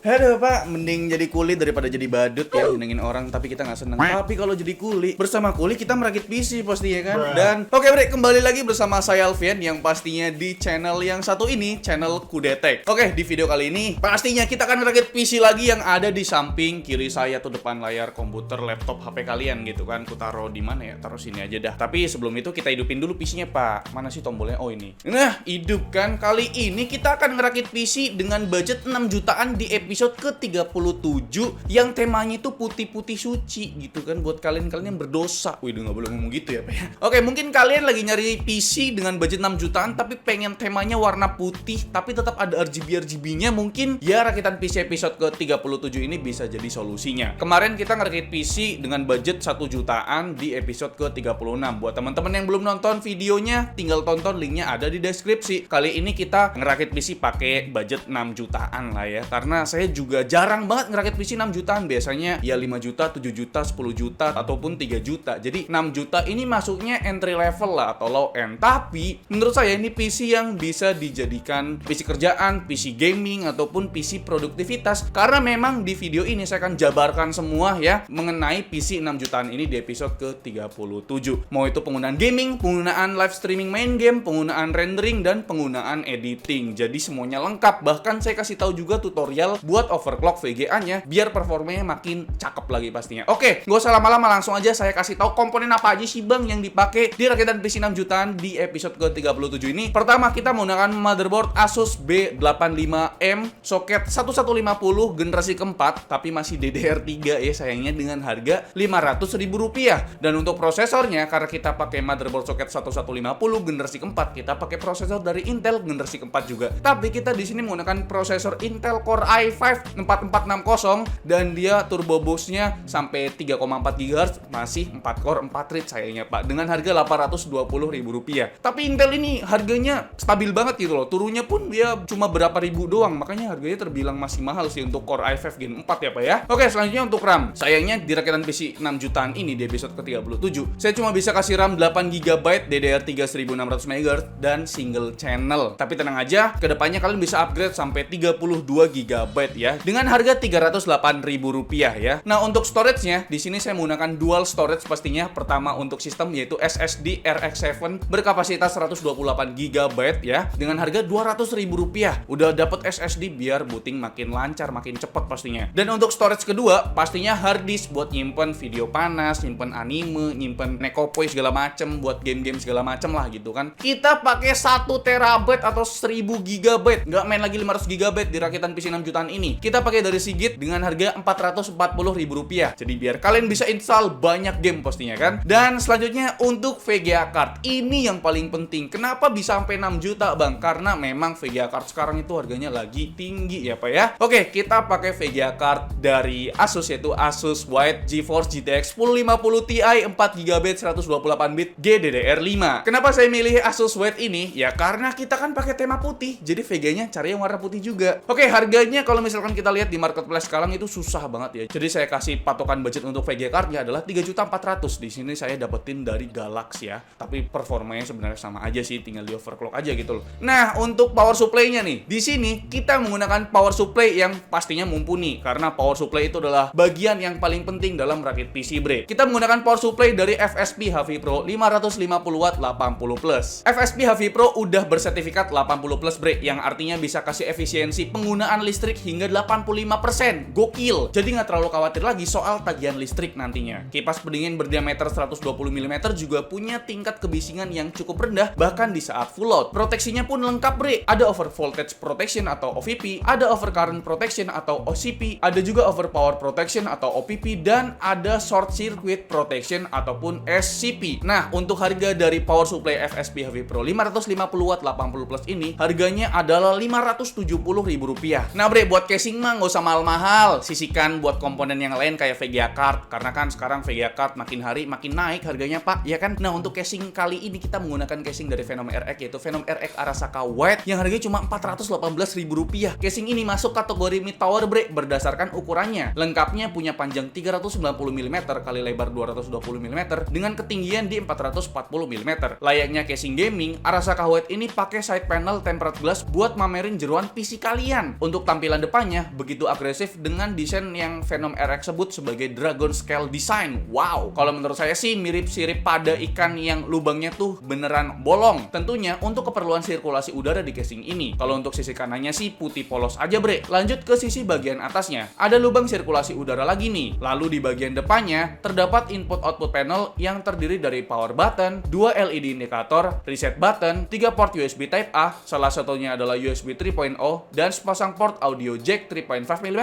Aduh pak, mending jadi kuli daripada jadi badut ya, nyenengin orang tapi kita nggak seneng. Tapi kalau jadi kuli, bersama kuli kita merakit PC pastinya kan. Dan oke bre, kembali lagi bersama saya Alfian yang pastinya di channel yang satu ini, channel Kudetek. Oke, di video kali ini pastinya kita akan merakit PC lagi yang ada di samping kiri saya tuh, depan layar komputer, laptop, HP kalian gitu kan. Ku taruh di mana ya? Taruh sini aja dah. Tapi sebelum itu kita hidupin dulu PC-nya pak. Mana sih tombolnya? Oh ini. Nah, hidupkan. Kali ini kita akan ngerakit PC dengan budget 6 jutaan di episode ke-37 yang temanya itu putih-putih suci gitu kan, buat kalian-kalian yang berdosa. Wih, nggak boleh ngomong gitu ya pak ya. Oke, mungkin kalian lagi nyari PC dengan budget 6 jutaan tapi pengen temanya warna putih tapi tetap ada RGB-RGB-nya, mungkin ya rakitan PC episode ke-37 ini bisa jadi solusinya. Kemarin kita ngerakit PC dengan budget 1 jutaan di episode ke-36. Buat teman-teman yang belum nonton videonya, tinggal tonton, linknya ada di deskripsi. Kali ini kita ngerakit PC pakai budget 6 jutaan lah ya, karena saya juga jarang banget ngerakit PC 6 jutaan. Biasanya ya 5 juta, 7 juta, 10 juta, ataupun 3 juta. Jadi 6 juta ini masuknya entry level lah atau low end. Tapi menurut saya ini PC yang bisa dijadikan PC kerjaan, PC gaming, ataupun PC produktivitas. Karena memang di video ini saya akan jabarkan semua ya mengenai PC 6 jutaan ini di episode ke-37. Mau itu penggunaan gaming, penggunaan live streaming main game, penggunaan rendering, dan penggunaan editing. Jadi semuanya lengkap. Bahkan saya kasih tahu juga tutorial buat overclock VGA-nya biar performanya makin cakep lagi pastinya. Oke, nggak usah lama-lama, langsung aja saya kasih tahu komponen apa aja sih bang yang dipakai di rakitan PC 6 jutaan di episode ke-37 ini. Pertama, kita menggunakan motherboard Asus B85M soket 1150 generasi keempat, tapi masih DDR3 ya sayangnya, dengan harga Rp500.000. Dan untuk prosesornya, karena kita pakai motherboard soket 1150 generasi keempat, kita pakai prosesor dari Intel generasi keempat juga. Tapi kita di sini menggunakan prosesor Intel Core i5 4460 dan dia turbo boost-nya sampai 3,4 GHz, masih 4 core 4 thread sayangnya pak, dengan harga Rp820.000. Tapi Intel ini harganya stabil banget gitu loh, turunnya pun dia cuma berapa ribu doang, makanya harganya terbilang masih mahal sih untuk Core i5 Gen 4 ya pak ya. Oke, selanjutnya untuk RAM. Sayangnya di rakitan PC 6 jutaan ini di episode ke-37 saya cuma bisa kasih RAM 8GB DDR3 1600 MHz dan single channel. Tapi tenang aja, kedepannya kalian bisa upgrade sampai 32GB ya, dengan harga Rp308.000 ya. Nah, untuk storage-nya di sini saya menggunakan dual storage pastinya. Pertama untuk sistem yaitu SSD RX7 berkapasitas 128GB ya, dengan harga Rp200.000. Udah dapat SSD biar booting makin lancar, makin cepet pastinya. Dan untuk storage kedua pastinya hard disk buat nyimpen video panas, nyimpen anime, nyimpen Nekopoi segala macem, buat game-game segala macem lah gitu kan. Kita pakai 1 TB atau 1000GB, nggak main lagi 500GB di rakitan PC 6 jutaan ini. Kita pakai dari Seagate dengan harga Rp440.000. Jadi biar kalian bisa install banyak game pastinya kan. Dan selanjutnya untuk VGA card. Ini yang paling penting. Kenapa bisa sampai 6 juta bang? Karena memang VGA card sekarang itu harganya lagi tinggi ya pak ya. Oke, kita pakai VGA card dari Asus yaitu Asus White GeForce GTX 1050 Ti 4GB 128bit GDDR5. Kenapa saya milih Asus White ini? Ya karena kita kan pakai tema putih, jadi VGA-nya cari yang warna putih juga. Oke, harganya kalau misalkan kita lihat di marketplace sekarang itu susah banget ya. Jadi saya kasih patokan budget untuk VGA card-nya adalah 3.400.000. Di sini saya dapetin dari Galax ya. Tapi performanya sebenarnya sama aja sih, tinggal di overclock aja gitu loh. Nah, untuk power supply-nya nih, di sini kita menggunakan power supply yang pastinya mumpuni, karena power supply itu adalah bagian yang paling penting dalam rakit PC bre. Kita menggunakan power supply dari FSP HV Pro 550W 80+. FSP HV Pro udah bersertifikat 80+ bre, yang artinya bisa kasih efisiensi penggunaan listrik hingga 85%. Gokil. Jadi nggak terlalu khawatir lagi soal tagihan listrik nantinya. Kipas pendingin berdiameter 120 mm juga punya tingkat kebisingan yang cukup rendah bahkan di saat full load. Proteksinya pun lengkap bre. Ada over voltage protection atau OVP, ada over current protection atau OCP, ada juga over power protection atau OPP, dan ada short circuit protection ataupun SCP. Nah, untuk harga dari power supply FSP HV Pro 550W 80+ ini harganya adalah Rp570.000. Nah bre, buat casing mah nggak usah mahal-mahal, sisihkan buat komponen yang lain kayak VGA card, karena kan sekarang VGA card makin hari makin naik harganya pak, ya kan. Nah, untuk casing kali ini kita menggunakan casing dari Phenom RX yaitu Phenom RX Arasaka White yang harganya cuma Rp418.000. Casing ini masuk kategori mid tower bre berdasarkan ukurannya. Lengkapnya punya panjang 390 mm kali lebar 220 mm dengan ketinggian di 440 mm. Layaknya casing gaming, Arasaka White ini pakai side panel tempered glass buat mamerin jeruan PC kalian. Untuk tampilan depan depannya begitu agresif dengan desain yang Venom RX sebut sebagai Dragon Scale Design. Wow, kalau menurut saya sih mirip-sirip pada ikan yang lubangnya tuh beneran bolong. Tentunya untuk keperluan sirkulasi udara di casing ini. Kalau untuk sisi kanannya sih putih polos aja bre. Lanjut ke sisi bagian atasnya. Ada lubang sirkulasi udara lagi nih. Lalu di bagian depannya terdapat input-output panel yang terdiri dari power button, 2 LED indikator, reset button, 3 port USB Type A, salah satunya adalah USB 3.0, dan sepasang port audio jack 3.5 mm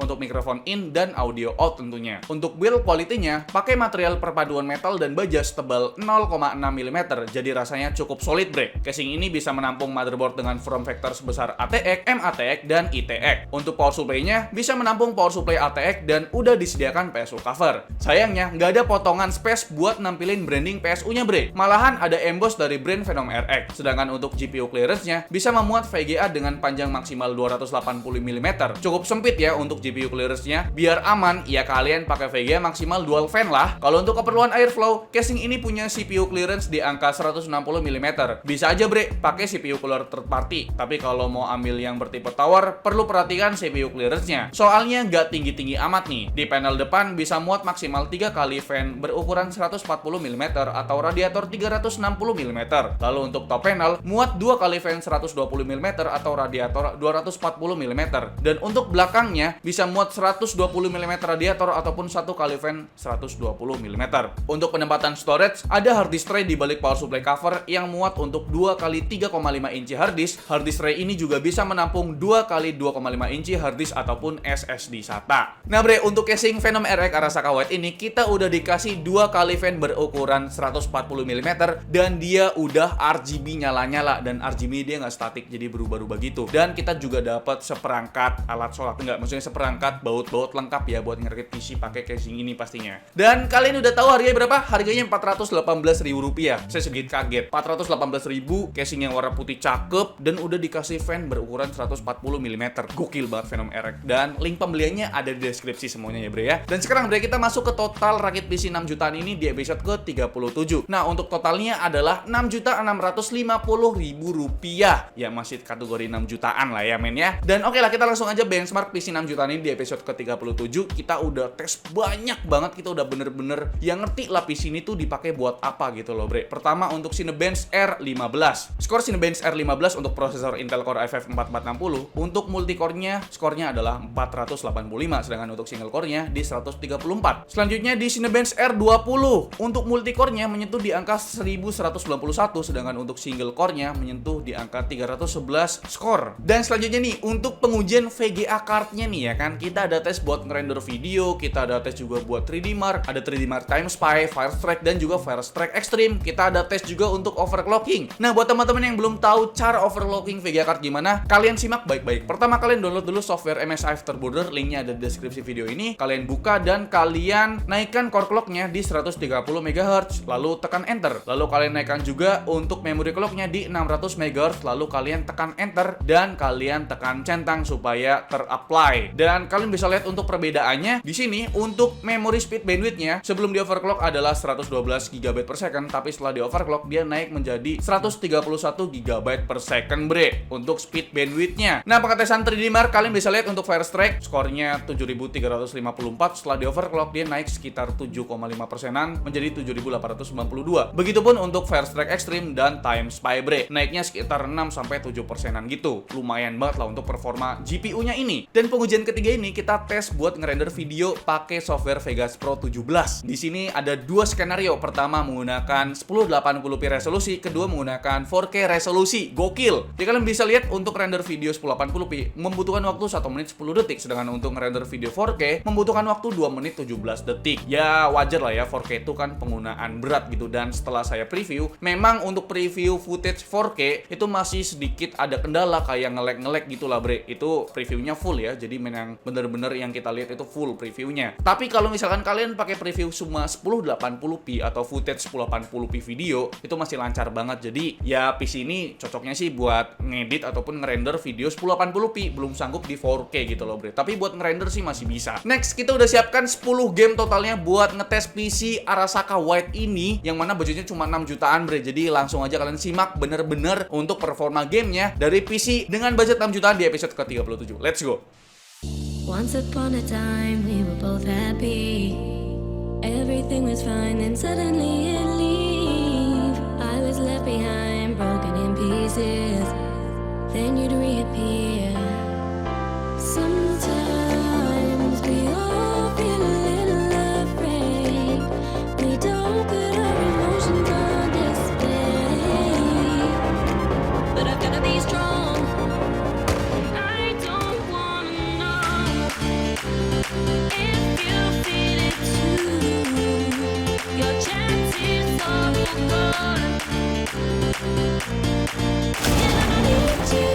untuk mikrofon in dan audio out tentunya. Untuk build quality-nya, pakai material perpaduan metal dan baja setebal 0,6 mm, jadi rasanya cukup solid bre. Casing ini bisa menampung motherboard dengan form factor sebesar ATX, MATX, dan ITX. Untuk power supply-nya, bisa menampung power supply ATX dan udah disediakan PSU cover. Sayangnya, nggak ada potongan space buat nampilin branding PSU-nya bre. Malahan ada emboss dari brand Venom RX. Sedangkan untuk GPU clearance-nya, bisa memuat VGA dengan panjang maksimal 280 mm. Cukup sempit ya untuk GPU clearance-nya. Biar aman, ya kalian pakai VGA maksimal dual fan lah. Kalau untuk keperluan airflow, casing ini punya CPU clearance di angka 160 mm. Bisa aja bre, pakai CPU cooler third party. Tapi kalau mau ambil yang bertipe tower, perlu perhatikan CPU clearance-nya. Soalnya nggak tinggi-tinggi amat nih. Di panel depan bisa muat maksimal 3 kali fan berukuran 140 mm atau radiator 360 mm. Lalu untuk top panel, muat 2 kali fan 120 mm atau radiator 240 mm. Dan untuk belakangnya, bisa muat 120 mm radiator ataupun 1 kali fan 120 mm. Untuk penempatan storage, ada hard disk tray di balik power supply cover yang muat untuk 2 kali 3,5 inci hard disk. Hard disk tray ini juga bisa menampung 2 kali 2,5 inci hard disk ataupun SSD SATA. Nah bre, untuk casing Venom RX Arasaka White ini kita udah dikasih 2 kali fan berukuran 140 mm dan dia udah RGB nyala-nyala, dan RGB dia nggak statik jadi berubah-ubah gitu. Dan kita juga dapat seperangkat alat sholat, enggak, maksudnya seperangkat baut-baut lengkap ya buat ngerakit PC pakai casing ini pastinya. Dan kalian udah tahu harganya berapa? Harganya Rp418.000. Saya sedikit kaget. Rp418.000, casing yang warna putih cakep dan udah dikasih fan berukuran 140 mm. Gokil banget Venom RX. Dan link pembeliannya ada di deskripsi semuanya ya bre ya. Dan sekarang bre, kita masuk ke total rakit PC 6 jutaan ini di episode ke-37. Nah, untuk totalnya adalah Rp6.650.000. Ya masih kategori 6 jutaan lah ya men ya. Dan oke lah, kita langsung aja benchmark PC 6 jutaan ini di episode ke-37. Kita udah tes banyak banget, kita udah bener-bener yang ngerti lah PC ini tuh dipakai buat apa gitu loh bre. Pertama untuk Cinebench R15. Skor Cinebench R15 untuk prosesor Intel Core i5 4460. Untuk multicore-nya skornya adalah 485, sedangkan untuk single core-nya di 134. Selanjutnya di Cinebench R20. Untuk multicore-nya menyentuh di angka 1191, sedangkan untuk single core-nya menyentuh di angka 311 skor. Dan selanjutnya nih, untuk pengujian VGA card-nya nih ya kan, kita ada tes buat ngerender video, kita ada tes juga buat 3D Mark, ada 3D Mark Time Spy, Firestrike, dan juga Firestrike Extreme. Kita ada tes juga untuk overclocking. Nah, buat teman-teman yang belum tahu cara overclocking VGA card gimana, kalian simak baik-baik. Pertama, kalian download dulu software MSI Afterburner, linknya ada di deskripsi video ini. Kalian buka dan kalian naikkan core clock-nya di 130 MHz, lalu tekan enter. Lalu kalian naikkan juga untuk memory clock-nya di 600 MHz, lalu kalian tekan enter dan kalian tekan centang supaya ter-apply. Dan kalian bisa lihat untuk perbedaannya di sini. Untuk memory speed bandwidth-nya sebelum di overclock adalah 112 GB per second, tapi setelah di overclock dia naik menjadi 131 GB per second bre untuk speed bandwidth-nya. Nah, pengetesan 3D Mark kalian bisa lihat untuk Firestrike skornya 7354, setelah di overclock dia naik sekitar 7,5%-an menjadi 7892. Begitupun untuk Firestrike Extreme dan Time Spy bre, naiknya sekitar 6-7%-an gitu. Lumayan banget lah untuk performa GPU-nya ini. Dan pengujian ketiga ini kita tes buat ngerender video pakai software Vegas Pro 17. Di sini ada dua skenario. Pertama menggunakan 1080p resolusi, kedua menggunakan 4K resolusi. Gokil. Jadi kalian bisa lihat untuk render video 1080p membutuhkan waktu 1 menit 10 detik, sedangkan untuk ngerender video 4K membutuhkan waktu 2 menit 17 detik. Ya wajar lah ya, 4K itu kan penggunaan berat gitu. Dan setelah saya preview, memang untuk preview footage 4K itu masih sedikit ada kendala kayak nge-lag gitu lah bre. Itu previewnya full ya, jadi memang bener-bener yang kita lihat itu full previewnya. Tapi kalau misalkan kalian pakai preview cuma 1080p atau footage 1080p video, itu masih lancar banget. Jadi ya PC ini cocoknya sih buat ngedit ataupun ngerender video 1080p, belum sanggup di 4K gitu loh bre. Tapi buat ngerender sih masih bisa. Next, kita udah siapkan 10 game totalnya buat ngetes PC Arasaka White ini, yang mana budgetnya cuma 6 jutaan bre. Jadi langsung aja kalian simak bener-bener untuk performa gamenya dari PC dengan budget 6 jutaan di episode ke-37. Let's go. Once upon a time, we were both happy. Everything was fine, then suddenly it leave. I was left behind, broken in pieces. Then you'd reappear. Sometimes we all feel a little afraid. We don't put our emotions on display. But I've gotta be strong. I don't wanna know if you feel it too. Your chances are gone. And I need you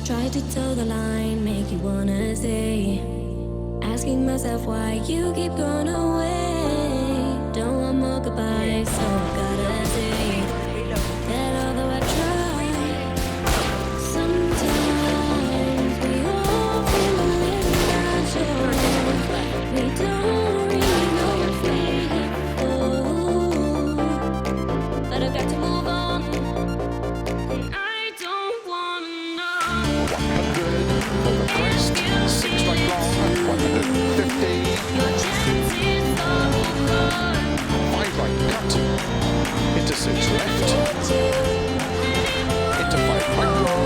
try to toe the line, make you wanna stay. Asking myself why you keep going away. Don't want more goodbyes, so I gotta say that although I try, sometimes we all feel a little unsure. We don't really know what's waiting for, but I've got to move on. And I don't wanna know. 100 for the crest, 6 straight long, 150, Your chances are gone. 5 right cut, into 6 left, into 5 right long,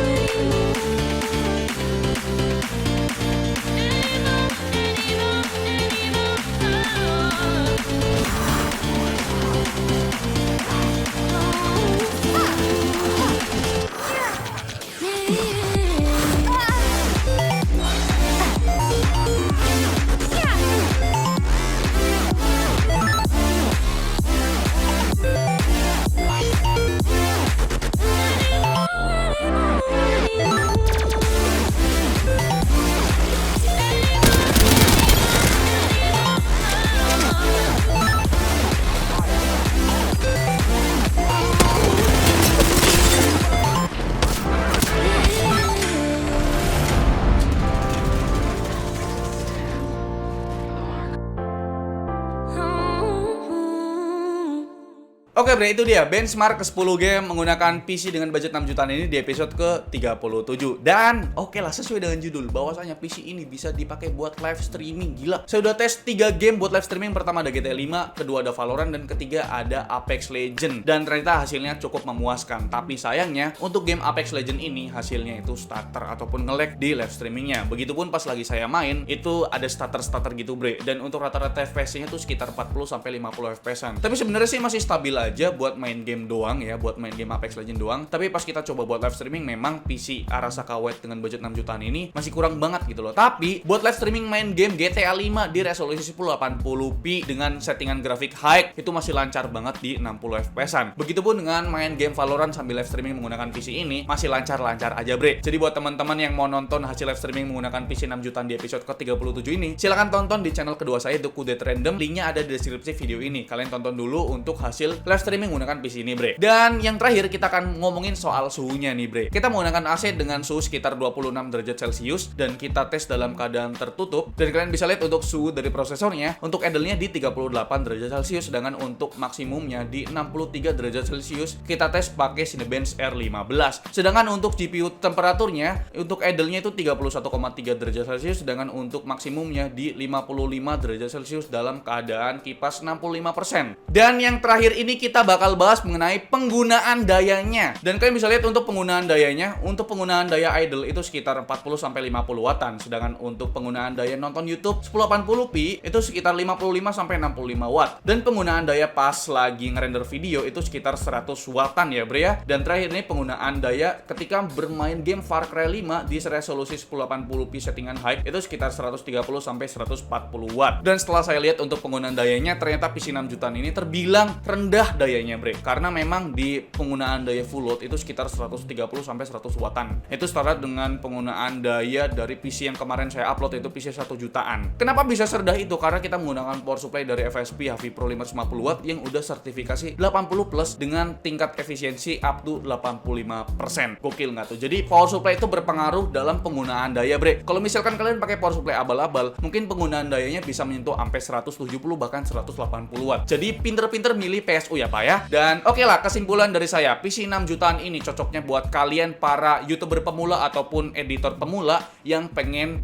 Oke bre, itu dia benchmark ke-10 game menggunakan PC dengan budget 6 jutaan ini di episode ke-37. Dan oke lah, sesuai dengan judul, bahwasanya PC ini bisa dipakai buat live streaming. Gila, saya udah tes 3 game buat live streaming. Pertama ada GTA 5, kedua ada Valorant, dan ketiga ada Apex Legends. Dan ternyata hasilnya cukup memuaskan. Tapi sayangnya, untuk game Apex Legends ini hasilnya itu stutter ataupun nge-lag di live streamingnya. Begitupun pas lagi saya main, itu ada stutter-stutter gitu bre. Dan untuk rata-rata FPS-nya tuh sekitar 40-50 FPS-an. Tapi sebenarnya sih masih stabil aja buat main game doang ya, buat main game Apex Legends doang. Tapi pas kita coba buat live streaming, memang PC Arasa Kawet dengan budget 6 jutaan ini masih kurang banget gitu loh. Tapi buat live streaming main game GTA 5 di resolusi 1080p dengan settingan grafik high itu masih lancar banget di 60 FPS-an. Begitupun dengan main game Valorant sambil live streaming menggunakan PC ini masih lancar-lancar aja bre. Jadi buat teman-teman yang mau nonton hasil live streaming menggunakan PC 6 jutaan di episode ke-37 ini, silahkan tonton di channel kedua saya, The Kudet Random. Linknya ada di deskripsi video ini. Kalian tonton dulu untuk hasil live streaming menggunakan PC ini bre. Dan yang terakhir kita akan ngomongin soal suhunya nih bre. Kita menggunakan AC dengan suhu sekitar 26 derajat Celcius dan kita tes dalam keadaan tertutup. Dan kalian bisa lihat untuk suhu dari prosesornya, untuk idle-nya di 38 derajat Celcius, sedangkan untuk maksimumnya di 63 derajat Celcius. Kita tes pakai Cinebench R15. Sedangkan untuk GPU temperaturnya, untuk idle-nya itu 31,3 derajat Celcius, sedangkan untuk maksimumnya di 55 derajat Celcius dalam keadaan kipas 65%. Dan yang terakhir ini kita bakal bahas mengenai penggunaan dayanya. Dan kalian bisa lihat untuk penggunaan dayanya, untuk penggunaan daya idle itu sekitar 40 sampai 50 wattan. Sedangkan untuk penggunaan daya nonton YouTube 1080p itu sekitar 55 sampai 65 watt. Dan penggunaan daya pas lagi ngerender video itu sekitar 100 wattan ya, Bre ya. Dan terakhir nih penggunaan daya ketika bermain game Far Cry 5 di resolusi 1080p settingan high itu sekitar 130 sampai 140 watt. Dan setelah saya lihat untuk penggunaan dayanya, ternyata PC 6 jutaan ini terbilang rendah dayanya, Bre. Karena memang di penggunaan daya full load itu sekitar 130 sampai 100 wattan. Itu setara dengan penggunaan daya dari PC yang kemarin saya upload, yaitu PC 1 jutaan. Kenapa bisa serendah itu? Karena kita menggunakan power supply dari FSP HV Pro 550 watt yang udah sertifikasi 80 plus dengan tingkat efisiensi up to 85%. Gokil nggak tuh? Jadi power supply itu berpengaruh dalam penggunaan daya, Bre. Kalau misalkan kalian pakai power supply abal-abal, mungkin penggunaan dayanya bisa menyentuh sampai 170 bahkan 180 watt. Jadi pinter-pinter milih PSU ya, Pak ya. Dan oke lah, kesimpulan dari saya, PC 6 jutaan ini cocoknya buat kalian para YouTuber pemula ataupun editor pemula yang pengen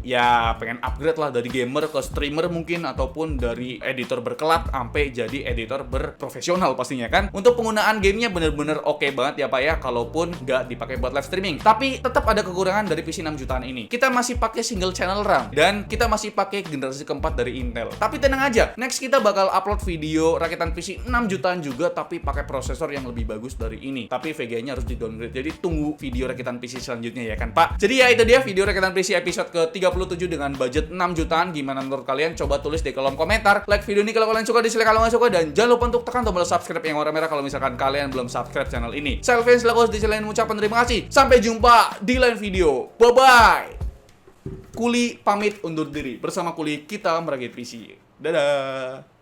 upgrade lah dari gamer ke streamer mungkin, ataupun dari editor berkelas sampai jadi editor berprofesional pastinya kan. Untuk penggunaan gamenya bener-bener oke banget ya, Pak ya, kalaupun nggak dipakai buat live streaming. Tapi tetap ada kekurangan dari PC 6 jutaan ini. Kita masih pakai single channel RAM dan kita masih pakai generasi keempat dari Intel. Tapi tenang aja, next kita bakal upload video rakitan PC 6 jutaan juga tapi pakai prosesor yang lebih bagus dari ini. Tapi VGA-nya harus di-downgrade. Jadi tunggu video rakitan PC selanjutnya ya kan, Pak. Jadi ya itu dia video rakitan PC episode ke-37 dengan budget 6 jutaan. Gimana menurut kalian? Coba tulis di kolom komentar. Like video ini kalau kalian suka, dislike kalau nggak suka, dan jangan lupa untuk tekan tombol subscribe yang warna merah kalau misalkan kalian belum subscribe channel ini. Saya Alvin selaku host di channel ini mengucapkan terima kasih. Sampai jumpa di lain video. Bye-bye. Kuli pamit undur diri. Bersama Kuli kita merakit PC. Dadah.